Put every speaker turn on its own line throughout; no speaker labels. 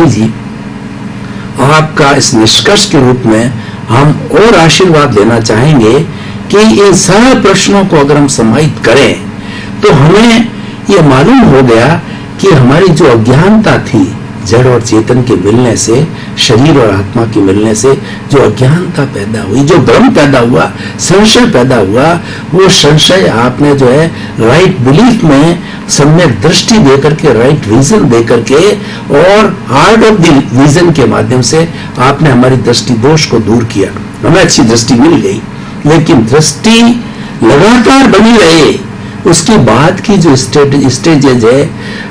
स्वामी जी, आपका इस निष्कर्ष के रूप में हम और आशीर्वाद लेना चाहेंगे कि इन सारे प्रश्नों को अगर हम समाहित करें तो हमें ये मालूम हो गया कि हमारी जो अज्ञानता थी, जड़ और चेतन के मिलने से, शरीर और आत्मा के मिलने से जो अज्ञानता पैदा हुई, जो भ्रम पैदा हुआ, संशय पैदा हुआ, वो संशय आपने जो है राइट बिलीफ में सम्यक दृष्टि देकर के, राइट विजन देकर के और आर्ट ऑफ द विजन के माध्यम से आपने हमारी दृष्टि दोष को दूर किया। हमें अच्छी दृष्टि मिल गई, लेकिन दृष्टि लगातार बनी रहे, उसके बाद की जो स्टेजेज है,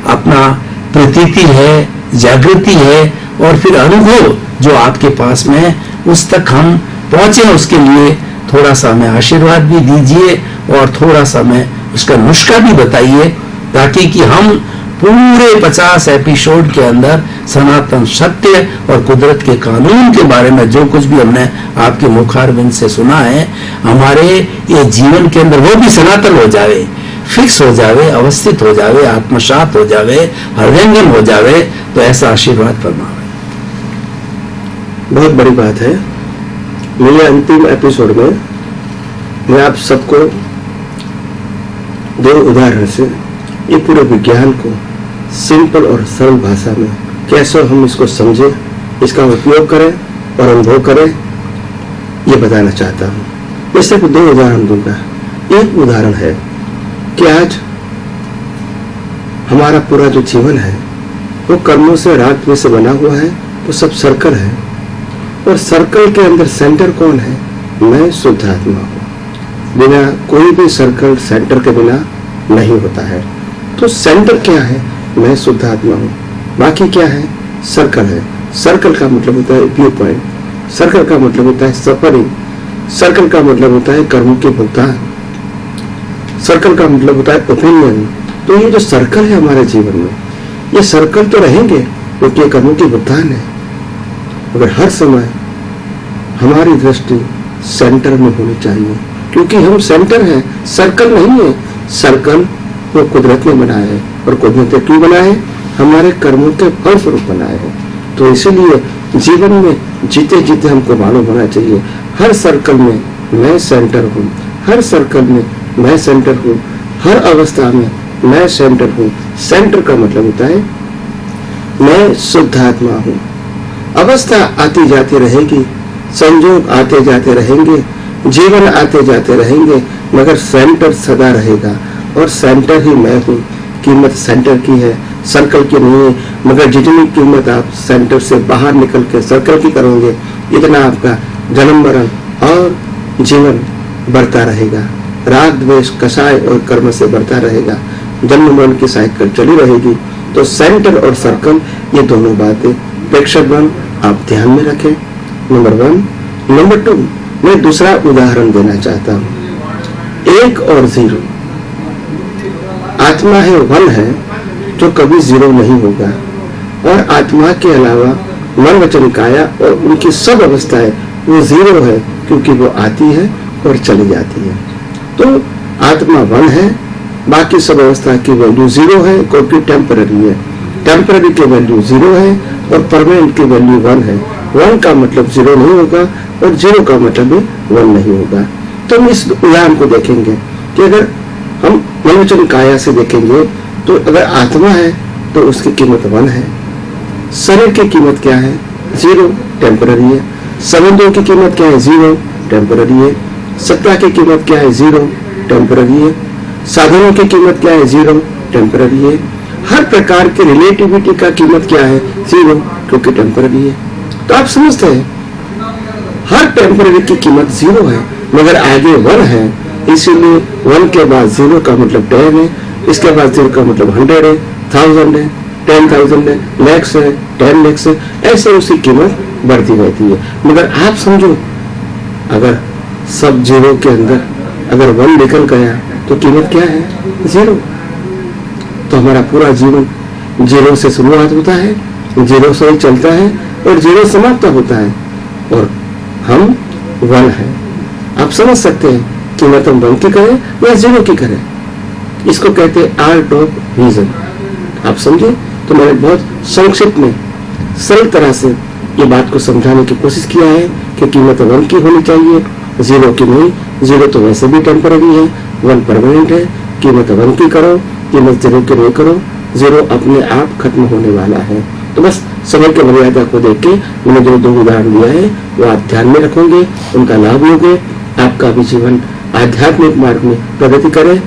अपना प्रतीति है, जागृति है और फिर अनुभव जो आपके पास में है, उस तक हम पहुंचे। उसके लिए थोड़ा सा हमें आशीर्वाद भी दीजिए और थोड़ा सा हमें उसका नुस्खा भी बताइए, ताकि कि हम पूरे 50 एपिसोड के अंदर सनातन सत्य और कुदरत के कानून के बारे में जो कुछ भी हमने आपके मुखारबिंद से सुना है, हमारे ये जीवन के अंदर वो भी सनातन हो जावे, फिक्स हो जावे, अवस्थित हो जावे, आत्मसात हो जावे, हृदयंगम हो जावे। तो ऐसा आशीर्वाद फरमावे।
बहुत बड़ी बात है। मेरे अंतिम एपिसोड में मैं आप सबको 2 उदाहरण से ये पूरे विज्ञान को सिंपल और सरल भाषा में कैसे हम इसको समझें, इसका उपयोग करें और अनुभव करें, ये बताना चाहता हूँ। मैं सिर्फ 2 उदाहरण दूंगा। एक उदाहरण है कि आज हमारा पूरा जो जीवन है वो कर्मों से, राग द्वेष से बना हुआ है। वो सब सर्कल है और सर्कल के अंदर सेंटर कौन है? मैं शुद्ध आत्मा हूँ। बिना कोई भी सर्कल सेंटर के बिना नहीं होता है। तो सेंटर क्या है? मैं शुद्ध आत्मा हूँ। बाकी क्या है? सर्कल है। सर्कल का मतलब होता है व्यू पॉइंट, सर्कल का मतलब होता है सफरिंग, सर्कल का मतलब होता है कर्मों के भुगतान, सर्कल का मतलब होता है ओपिनियन। तो ये जो सर्कल है हमारे जीवन में, ये सर्कल तो रहेंगे क्योंकि ये कर्मों के भुगतान है, मगर हर समय हमारी दृष्टि सेंटर में होनी चाहिए, क्योंकि हम सेंटर हैं, सर्कल नहीं है। सर्कल वो कुदरत ने बनाया है और कुदरत ने क्यों बनाया है? हमारे कर्मों के फल स्वरूप बनाया है। तो इसीलिए जीवन में जीते जीते हमको मालूम होना चाहिए हर सर्कल में मैं सेंटर हूँ, हर सर्कल में मैं सेंटर हूँ, हर अवस्था में मैं सेंटर हूँ। सेंटर का मतलब होता है मैं शुद्ध आत्मा हूँ। अवस्था आती जाती रहेगी, संयोग आते जाते रहेंगे, जीवन आते जाते रहेंगे, मगर सेंटर सदा रहेगा और सेंटर ही मैं हूँ। कीमत सेंटर की है, सर्कल की नहीं है। मगर जितनी कीमत आप सेंटर से बाहर निकल के सर्कल की करोगे, इतना आपका जन्म मरण और जीवन बढ़ता रहेगा। राग द्वेष कषाय और कर्म से बढ़ता रहेगा, जन्म मरण की साइकिल चली रहेगी। तो सेंटर और सर्कल, ये दोनों बातें प्रेक्षकगण आप ध्यान में रखें। नंबर 1। नंबर 2, मैं दूसरा उदाहरण देना चाहता हूँ। 1 और 0। आत्मा है 1 है जो कभी 0 नहीं होगा, और आत्मा के अलावा मन वचन काया और उनकी सब अवस्थाएं वो 0 है, क्योंकि वो आती है और चली जाती है। तो आत्मा 1 है, बाकी सब अवस्था की वैल्यू 0 है, क्योंकि टेम्पररी है। टेम्पररी की वैल्यू 0 है और परमानेंट की वैल्यू 1 है। 1 का मतलब 0 नहीं होगा और 0 का मतलब 1 नहीं होगा। तो हम इस उदाहरण को देखेंगे कि अगर हम मनोवचन काया से देखेंगे तो अगर आत्मा है तो उसकी कीमत 1 है। शरीर की कीमत क्या है? 0, टेम्पररी है। संबंधों की कीमत क्या है? 0, टेम्पररी है। सत्ता की कीमत क्या है? 0, टेम्पररी है। साधनों की कीमत क्या है? 0, टेम्पररी है। हर प्रकार की रिलेटिविटी का कीमत क्या है? 0, क्योंकि टेम्पररी है। तो आप समझते हैं हर टेम्पररी की कीमत 0 है, मगर आगे 1 है, इसीलिए 1 के बाद 0 का मतलब 10 है, इसके बाद 0 का मतलब 100 है, 1000 है, 10,000 है, lakhs है, 10 lakhs है, ऐसे उसकी कीमत बढ़ती रहती है। मगर आप समझो अगर सब 0 के अंदर अगर 1 निकल गया तो कीमत क्या है? 0। तो हमारा पूरा जीवन 0 से शुरुआत होता है, 0 से ही चलता है और 0 समाप्त होता है, और हम 1 है। आप समझ सकते हैं कीमत हम 1 की करें या 0 की करें। इसको कहते हैं आर्ट ऑफ विजन। आप समझे? तो मैंने बहुत संक्षिप्त में सरल तरह से ये बात को समझाने की कोशिश किया है कि कीमत 1 की होनी चाहिए, 0 की नहीं। 0 तो वैसे भी टेम्पररी है, 1 परमानेंट है। कीमत 1 की करो, कीमत 0 की नहीं करो। 0 अपने आप खत्म होने वाला है। तो बस समय की मर्यादा को देख के मैंने जो 2 उदाहरण दिया है वो आप ध्यान में रखोगे, उनका लाभ लोगे, आपका भी जीवन आध्यात्मिक मार्ग में प्रगति करे।